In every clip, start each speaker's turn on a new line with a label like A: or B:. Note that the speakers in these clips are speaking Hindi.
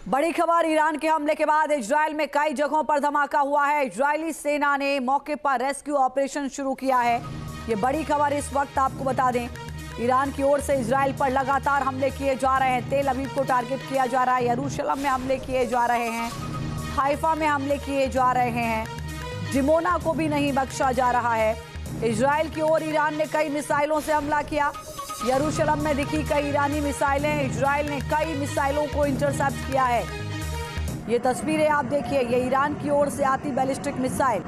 A: बड़ी खबर, ईरान के हमले के बाद इजराइल में कई जगहों पर धमाका हुआ है। इजरायली सेना ने मौके पर रेस्क्यू ऑपरेशन शुरू किया है। ये बड़ी खबर इस वक्त आपको बता दें, ईरान की ओर से इजराइल पर लगातार हमले किए जा रहे हैं। तेल अवीव को टारगेट किया जा रहा है, यरूशलेम में हमले किए जा रहे हैं, हाइफा में हमले किए जा रहे हैं, डिमोना को भी नहीं बख्शा जा रहा है। इजराइल की ओर ईरान ने कई मिसाइलों से हमला किया। यरूशलेम में दिखी कई ईरानी मिसाइलें, इजराइल ने कई मिसाइलों को इंटरसेप्ट किया है। ये तस्वीरें आप देखिए, ये ईरान की ओर से आती बैलिस्टिक मिसाइल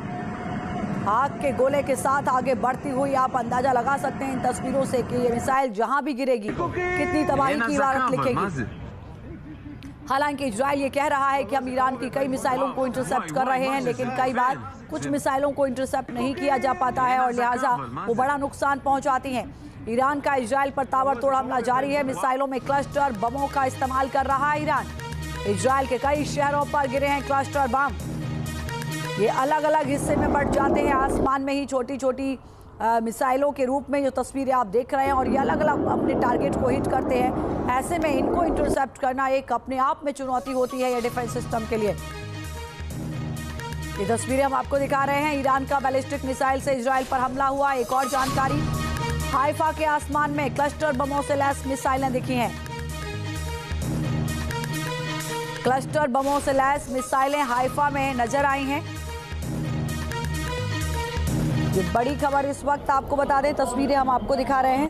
A: आग के गोले के साथ आगे बढ़ती हुई, आप अंदाजा लगा सकते हैं इन तस्वीरों से कि ये मिसाइल जहां भी गिरेगी कितनी तबाही की इबारत लिखेगी। हालांकि इजराइल ये कह रहा है कि हम ईरान की कई मिसाइलों को इंटरसेप्ट कर रहे हैं, लेकिन कई बार कुछ मिसाइलों को इंटरसेप्ट नहीं किया जा पाता है और लिहाजा वो बड़ा नुकसान पहुंचाती हैं। ईरान का इजराइल पर ताबड़तोड़ हमला जारी है। मिसाइलों में क्लस्टर बमों का इस्तेमाल कर रहा है ईरान। इजराइल के कई शहरों पर गिरे हैं क्लस्टर बम। ये अलग अलग हिस्से में बढ़ जाते हैं, आसमान में ही छोटी छोटी मिसाइलों के रूप में जो तस्वीरें आप देख रहे हैं, और ये अलग अलग अपने टारगेट को हिट करते हैं। ऐसे में इनको इंटरसेप्ट करना एक अपने आप में चुनौती होती है ये डिफेंस सिस्टम के लिए। ये तस्वीरें हम आपको दिखा रहे हैं, ईरान का बैलिस्टिक मिसाइल से इजराइल पर हमला हुआ। एक और जानकारी, हाइफा के आसमान में क्लस्टर बमों से लैस मिसाइलें दिखी हैं। क्लस्टर बमों से लैस मिसाइलें हाइफा में नजर आई हैं। ये बड़ी खबर इस वक्त आपको बता दें, तस्वीरें हम आपको दिखा रहे हैं।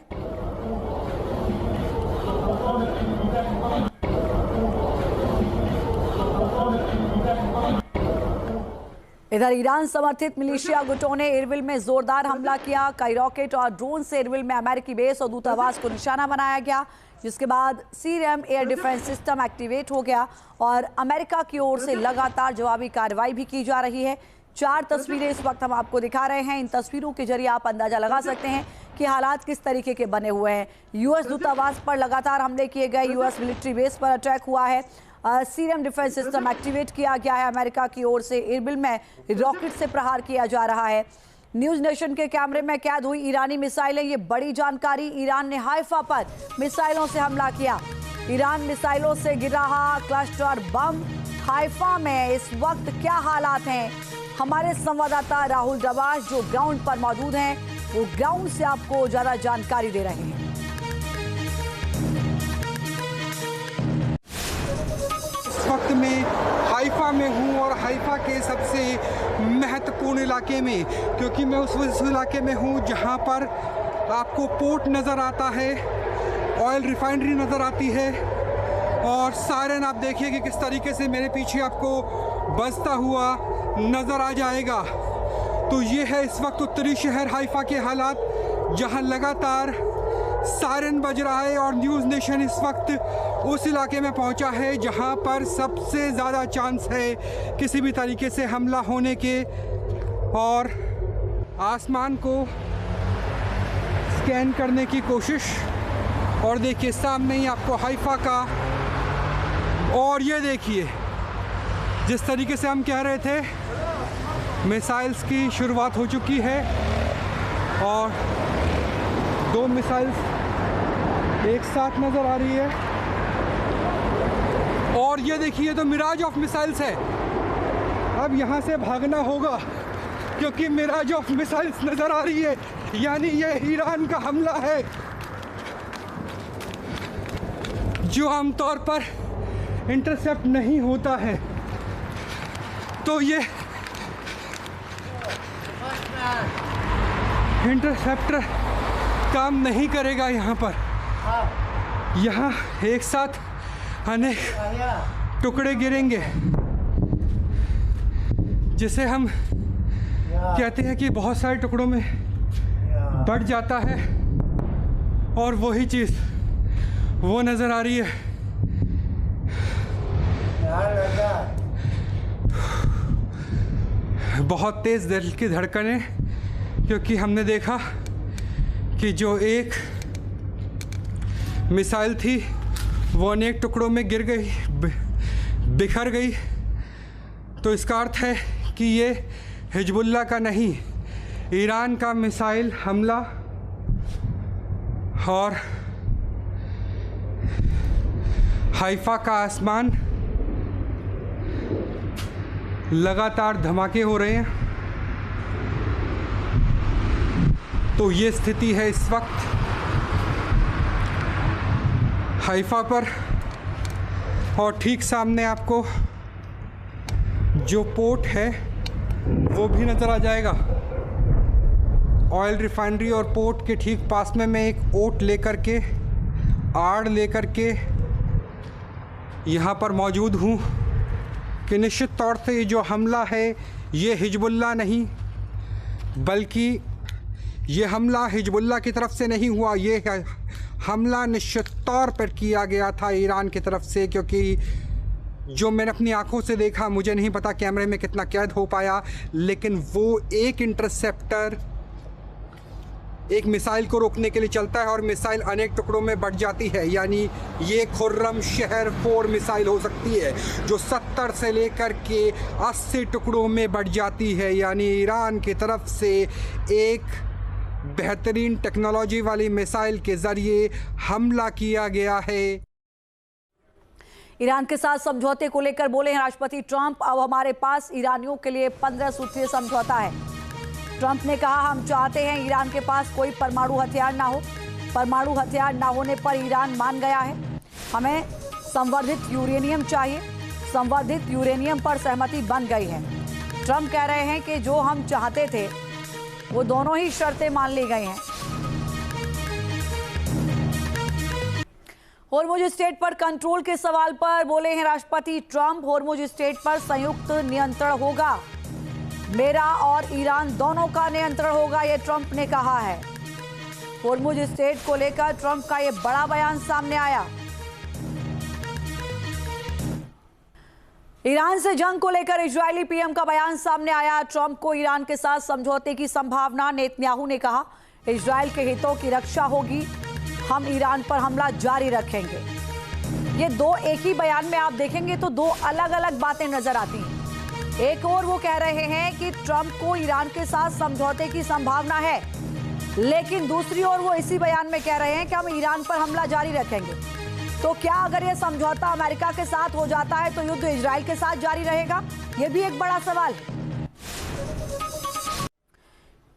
A: इधर ईरान समर्थित मिलिशिया गुटों ने इरबिल में जोरदार हमला किया। कई रॉकेट और ड्रोन से इरबिल में अमेरिकी बेस और दूतावास को निशाना बनाया गया, जिसके बाद serum air defence system activate हो गया और अमेरिका की ओर से लगातार जवाबी कार्रवाई भी की जा रही है। 4 तस्वीरें इस वक्त हम आपको दिखा रहे हैं। इन तस्वीरों के जरिए आप अंदाजा लगा सकते हैं कि हालात किस तरीके के बने हुए हैं। यूएस दूतावास पर लगातार हमले किए गए, यूएस मिलिट्री बेस पर अटैक हुआ है, सीरम डिफेंस सिस्टम एक्टिवेट किया गया है। अमेरिका की ओर से इरबिल में रॉकेट से प्रहार किया जा रहा है। न्यूज नेशन के कैमरे में कैद हुई ईरानी मिसाइलें, ये बड़ी जानकारी। ईरान ने हाइफा पर मिसाइलों से हमला किया। ईरान मिसाइलों से गिर रहा क्लस्टर बम। हाइफा में इस वक्त क्या हालात हैं, हमारे संवाददाता राहुल डबाश जो ग्राउंड पर मौजूद हैं, वो ग्राउंड से आपको ज्यादा जानकारी दे रहे हैं।
B: इस वक्त मैं हाइफा में हूँ और हाइफा के सबसे महत्वपूर्ण इलाके में, क्योंकि मैं उस इलाके में हूँ जहाँ पर आपको पोर्ट नज़र आता है, ऑयल रिफाइनरी नज़र आती है, और सायरन आप देखिए कि किस तरीके से मेरे पीछे आपको बजता हुआ नज़र आ जाएगा। तो ये है इस वक्त उत्तरी शहर हाइफा के हालात, जहाँ लगातार सायरन बज रहा है। और न्यूज़ नेशन इस वक्त उस इलाके में पहुंचा है जहां पर सबसे ज़्यादा चांस है किसी भी तरीके से हमला होने के। और आसमान को स्कैन करने की कोशिश, और देखिए सामने ही आपको हाइफा का, और ये देखिए जिस तरीके से हम कह रहे थे मिसाइल्स की शुरुआत हो चुकी है, और 2 मिसाइल्स एक साथ नज़र आ रही है। और ये देखिए तो मिराज ऑफ मिसाइल्स है। अब यहाँ से भागना होगा क्योंकि मिराज ऑफ मिसाइल्स नज़र आ रही है, यानी ये ईरान का हमला है जो आमतौर पर इंटरसेप्ट नहीं होता है। तो ये इंटरसेप्टर काम नहीं करेगा यहाँ पर। यहाँ एक साथ अनेक टुकड़े गिरेंगे, जिसे हम कहते हैं कि बहुत सारे टुकड़ों में बढ़ जाता है, और वही चीज़ वो नज़र आ रही है। बहुत तेज़ दिल की धड़कनें, क्योंकि हमने देखा कि जो एक मिसाइल थी वो अनेक टुकड़ों में गिर गई, बिखर गई। तो इसका अर्थ है कि ये हिजबुल्लाह का नहीं, ईरान का मिसाइल हमला। और हाइफा का आसमान लगातार धमाके हो रहे हैं। तो ये स्थिति है इस वक्त हाइफा पर, और ठीक सामने आपको जो पोर्ट है वो भी नज़र आ जाएगा। ऑयल रिफाइनरी और पोर्ट के ठीक पास में मैं एक ओट लेकर के, आड़ लेकर के यहाँ पर मौजूद हूँ कि निश्चित तौर से ये जो हमला है ये हिजबुल्लाह नहीं, बल्कि ये हमला हिजबुल्लाह की तरफ से नहीं हुआ। ये हमला निश्चित तौर पर किया गया था ईरान की तरफ से, क्योंकि जो मैंने अपनी आंखों से देखा, मुझे नहीं पता कैमरे में कितना कैद हो पाया, लेकिन वो एक इंटरसेप्टर एक मिसाइल को रोकने के लिए चलता है और मिसाइल अनेक टुकड़ों में बट जाती है। यानी ये खुर्रम शहर 4 मिसाइल हो सकती है जो 70 से लेकर के 80 टुकड़ों में बट जाती है। यानी ईरान की तरफ से एक बेहतरीन टेक्नोलॉजी वाली मिसाइल के ज़रिए हमला किया गया है।
A: ईरान के साथ समझौते को लेकर बोले हैं राष्ट्रपति ट्रंप, अब हमारे पास ईरानियों के लिए 15 सूत्रीय समझौता है। ट्रंप ने कहा, हम चाहते हैं ईरान के पास कोई परमाणु हथियार ना हो। परमाणु हथियार ना होने पर ईरान मान गया है। हमें संवर्धित यूरेनियम चाहिए। संवर्धित यूरेनियम पर सहमति बन गई है। ट्रंप कह रहे हैं कि जो हम चाहते थे वो दोनों ही शर्तें मान ली गई हैं। होर्मुज स्ट्रेट पर कंट्रोल के सवाल पर बोले हैं राष्ट्रपति ट्रंप, होर्मुज स्ट्रेट पर संयुक्त नियंत्रण होगा। मेरा और ईरान दोनों का नियंत्रण होगा, ये ट्रंप ने कहा है। होर्मुज स्ट्रेट को लेकर ट्रंप का ये बड़ा बयान सामने आया। ईरान से जंग को लेकर इजरायली पीएम का बयान सामने आया। ट्रंप को ईरान के साथ समझौते की संभावना। नेतन्याहू ने कहा, इजरायल के हितों की रक्षा होगी, हम ईरान पर हमला जारी रखेंगे। ये दो एक ही बयान में आप देखेंगे तो दो अलग अलग बातें नजर आती हैं। एक और वो कह रहे हैं कि ट्रंप को ईरान के साथ समझौते की संभावना है, लेकिन दूसरी ओर वो इसी बयान में कह रहे हैं कि हम ईरान पर हमला जारी रखेंगे। तो क्या अगर ये समझौता अमेरिका के साथ हो जाता है तो युद्ध इजराइल के साथ जारी रहेगा? ये भी एक बड़ा सवाल है।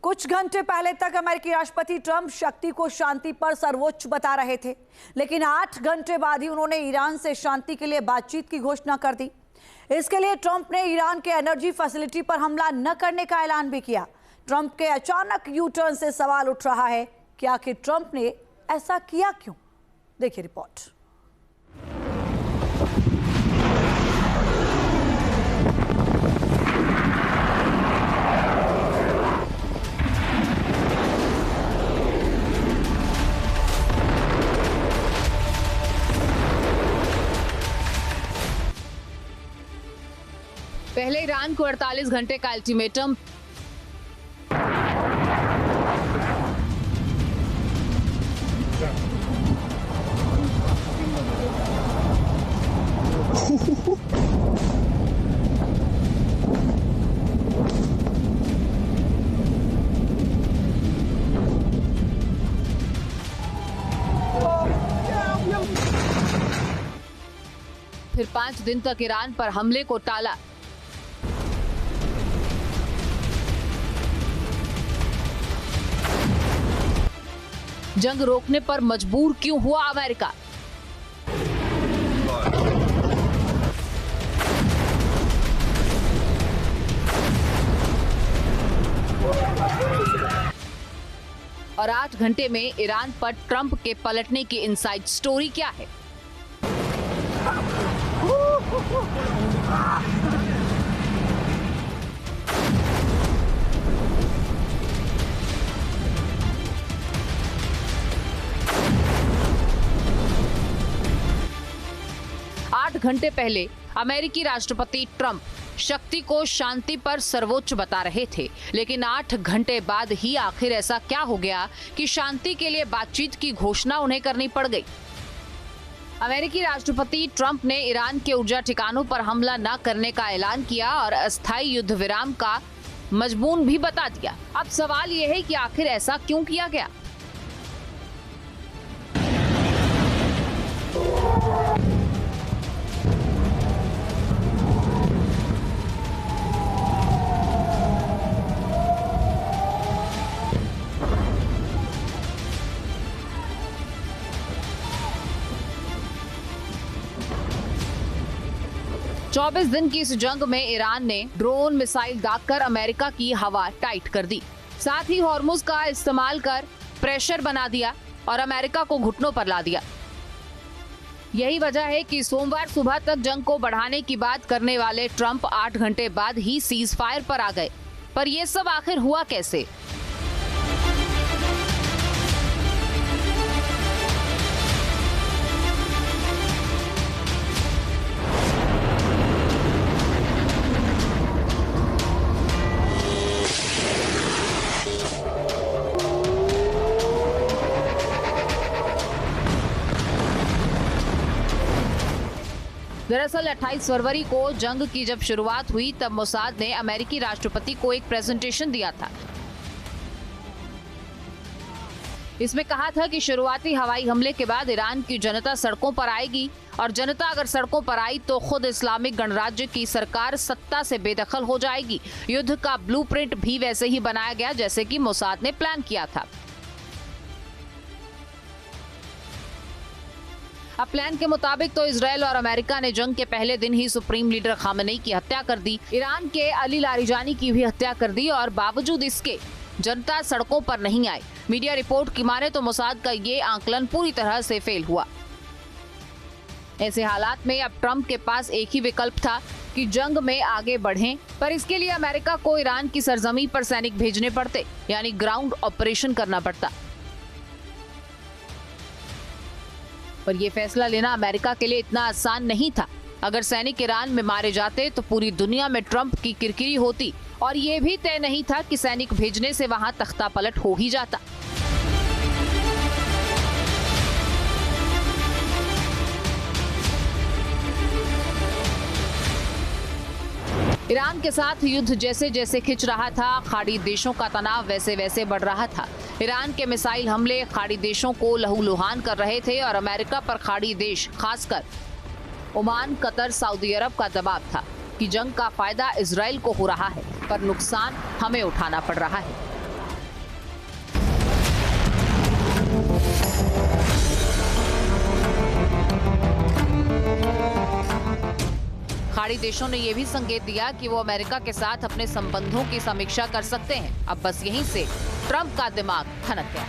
A: कुछ घंटे पहले तक अमेरिकी राष्ट्रपति ट्रंप शक्ति को शांति पर सर्वोच्च बता रहे थे, लेकिन 8 घंटे बाद ही उन्होंने ईरान से शांति के लिए बातचीत की घोषणा कर दी। इसके लिए ट्रंप ने ईरान के एनर्जी फैसिलिटी पर हमला न करने का ऐलान भी किया। ट्रंप के अचानक यू टर्न से सवाल उठ रहा है कि आखिर ट्रंप ने ऐसा किया क्यों? देखिए रिपोर्ट।
C: पहले ईरान को 48 घंटे का अल्टीमेटम, फिर 5 दिन तक ईरान पर हमले को टाला। जंग रोकने पर मजबूर क्यों हुआ अमेरिका? और 8 घंटे में ईरान पर ट्रंप के पलटने की इनसाइड स्टोरी क्या है? आठ घंटे पहले अमेरिकी राष्ट्रपति ट्रंप शक्ति को शांति पर सर्वोच्च बता रहे थे, लेकिन 8 घंटे बाद ही आखिर ऐसा क्या हो गया कि शांति के लिए बातचीत की घोषणा उन्हें करनी पड़ गई? अमेरिकी राष्ट्रपति ट्रंप ने ईरान के ऊर्जा ठिकानों पर हमला न करने का ऐलान किया और अस्थायी युद्ध विराम का मजमून भी बता दिया। अब सवाल यह है कि आखिर ऐसा क्यों किया गया? 24 दिन की इस जंग में ईरान ने ड्रोन मिसाइल दागकर अमेरिका की हवा टाइट कर दी। साथ ही हॉर्मुज का इस्तेमाल कर प्रेशर बना दिया और अमेरिका को घुटनों पर ला दिया। यही वजह है कि सोमवार सुबह तक जंग को बढ़ाने की बात करने वाले ट्रंप 8 घंटे बाद ही सीज फायर पर आ गए। पर यह सब आखिर हुआ कैसे? दरअसल 28 फरवरी को जंग की जब शुरुआत हुई तब मोसाद ने अमेरिकी राष्ट्रपति को एक प्रेजेंटेशन दिया था। इसमें कहा था कि शुरुआती हवाई हमले के बाद ईरान की जनता सड़कों पर आएगी और जनता अगर सड़कों पर आई तो खुद इस्लामिक गणराज्य की सरकार सत्ता से बेदखल हो जाएगी। युद्ध का ब्लूप्रिंट भी वैसे ही बनाया गया जैसे कि मोसाद ने प्लान किया था। अब प्लान के मुताबिक तो इजराइल और अमेरिका ने जंग के पहले दिन ही सुप्रीम लीडर खामेनेई की हत्या कर दी, ईरान के अली लारिजानी की भी हत्या कर दी और बावजूद इसके जनता सड़कों पर नहीं आई। मीडिया रिपोर्ट की माने तो मोसाद का ये आंकलन पूरी तरह से फेल हुआ। ऐसे हालात में अब ट्रंप के पास एक ही विकल्प था कि जंग में आगे बढ़ें, पर इसके लिए अमेरिका को ईरान की सरजमी पर सैनिक भेजने पड़ते, यानी ग्राउंड ऑपरेशन करना पड़ता। पर यह फैसला लेना अमेरिका के लिए इतना आसान नहीं था। अगर सैनिक ईरान में मारे जाते तो पूरी दुनिया में ट्रंप की किरकिरी होती और यह भी तय नहीं था कि सैनिक भेजने से वहां तख्ता पलट हो ही जाता। ईरान के साथ युद्ध जैसे जैसे खिंच रहा था, खाड़ी देशों का तनाव वैसे वैसे बढ़ रहा था। ईरान के मिसाइल हमले खाड़ी देशों को लहूलुहान कर रहे थे और अमेरिका पर खाड़ी देश खासकर ओमान, कतर, सऊदी अरब का दबाव था कि जंग का फायदा इजराइल को हो रहा है पर नुकसान हमें उठाना पड़ रहा है। खाड़ी देशों ने यह भी संकेत दिया कि वो अमेरिका के साथ अपने संबंधों की समीक्षा कर सकते हैं। अब बस यहीं से ट्रंप का दिमाग ठनक गया।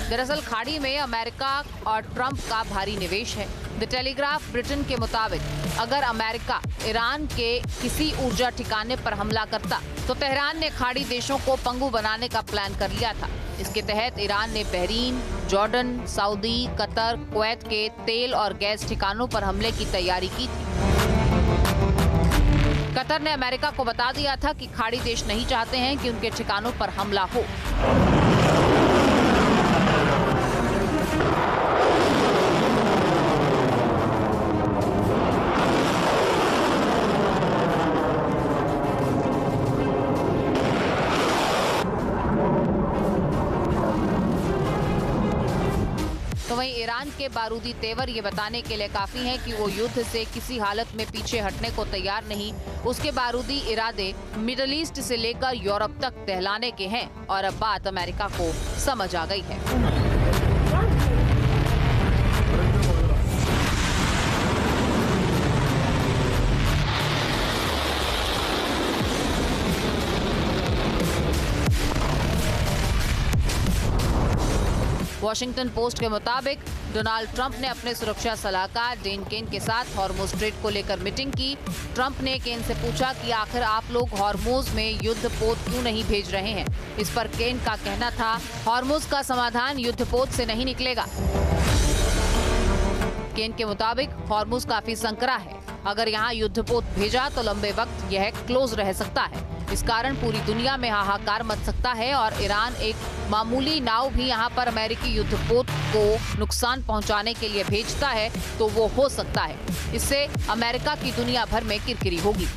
C: दरअसल खाड़ी में अमेरिका और ट्रंप का भारी निवेश है। द टेलीग्राफ ब्रिटेन के मुताबिक अगर अमेरिका ईरान के किसी ऊर्जा ठिकाने पर हमला करता तो तेहरान ने खाड़ी देशों को पंगु बनाने का प्लान कर लिया था। इसके तहत ईरान ने Bahrain, Jordan, Saudi, Qatar, Kuwait के तेल और गैस ठिकानों पर हमले की तैयारी की थी। कतर ने अमेरिका को बता दिया था कि खाड़ी देश नहीं चाहते हैं कि उनके ठिकानों पर हमला हो। तो वहीं ईरान के बारूदी तेवर ये बताने के लिए काफी हैं कि वो युद्ध से किसी हालत में पीछे हटने को तैयार नहीं। उसके बारूदी इरादे मिडल ईस्ट से लेकर यूरोप तक दहलाने के हैं और अब बात अमेरिका को समझ आ गई है। वॉशिंगटन पोस्ट के मुताबिक डोनाल्ड ट्रंप ने अपने सुरक्षा सलाहकार डेन केन के साथ हॉर्मुज स्ट्रेट को लेकर मीटिंग की। ट्रंप ने केन से पूछा कि आखिर आप लोग हॉर्मुज में युद्धपोत क्यों नहीं भेज रहे हैं। इस पर केन का कहना था, हॉर्मुज का समाधान युद्धपोत से नहीं निकलेगा। केन के मुताबिक हॉर्मुज काफी संकरा है, अगर यहाँ युद्धपोत भेजा तो लंबे वक्त यह क्लोज रह सकता है। इस कारण पूरी दुनिया में हाहाकार मच सकता है और ईरान एक मामूली नाव भी यहाँ पर अमेरिकी युद्धपोत को नुकसान पहुँचाने के लिए भेजता है तो वो हो सकता है। इससे अमेरिका की दुनिया भर में किरकिरी होगी।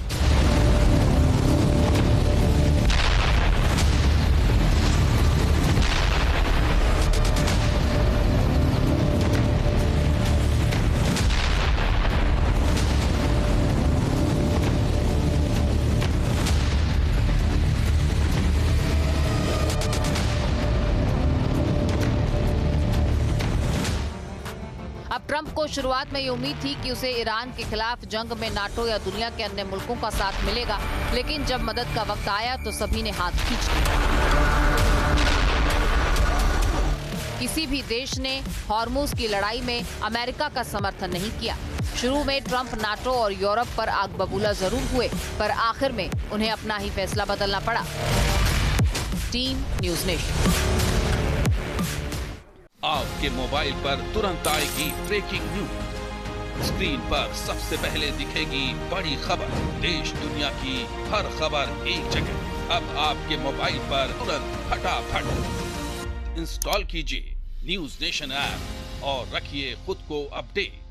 C: ट्रंप को शुरुआत में ये उम्मीद थी कि उसे ईरान के खिलाफ जंग में नाटो या दुनिया के अन्य मुल्कों का साथ मिलेगा, लेकिन जब मदद का वक्त आया तो सभी ने हाथ खींच लिया। किसी भी देश ने हॉर्मुज की लड़ाई में अमेरिका का समर्थन नहीं किया। शुरू में ट्रंप नाटो और यूरोप पर आग बबूला जरूर हुए, पर आखिर में उन्हें अपना ही फैसला बदलना पड़ा। Team news nation.
D: आपके मोबाइल पर तुरंत आएगी ब्रेकिंग न्यूज। स्क्रीन पर सबसे पहले दिखेगी बड़ी खबर। देश दुनिया की हर खबर एक जगह। अब आपके मोबाइल पर तुरंत फटाफट इंस्टॉल कीजिए न्यूज़ नेशन ऐप और रखिए खुद को अपडेट।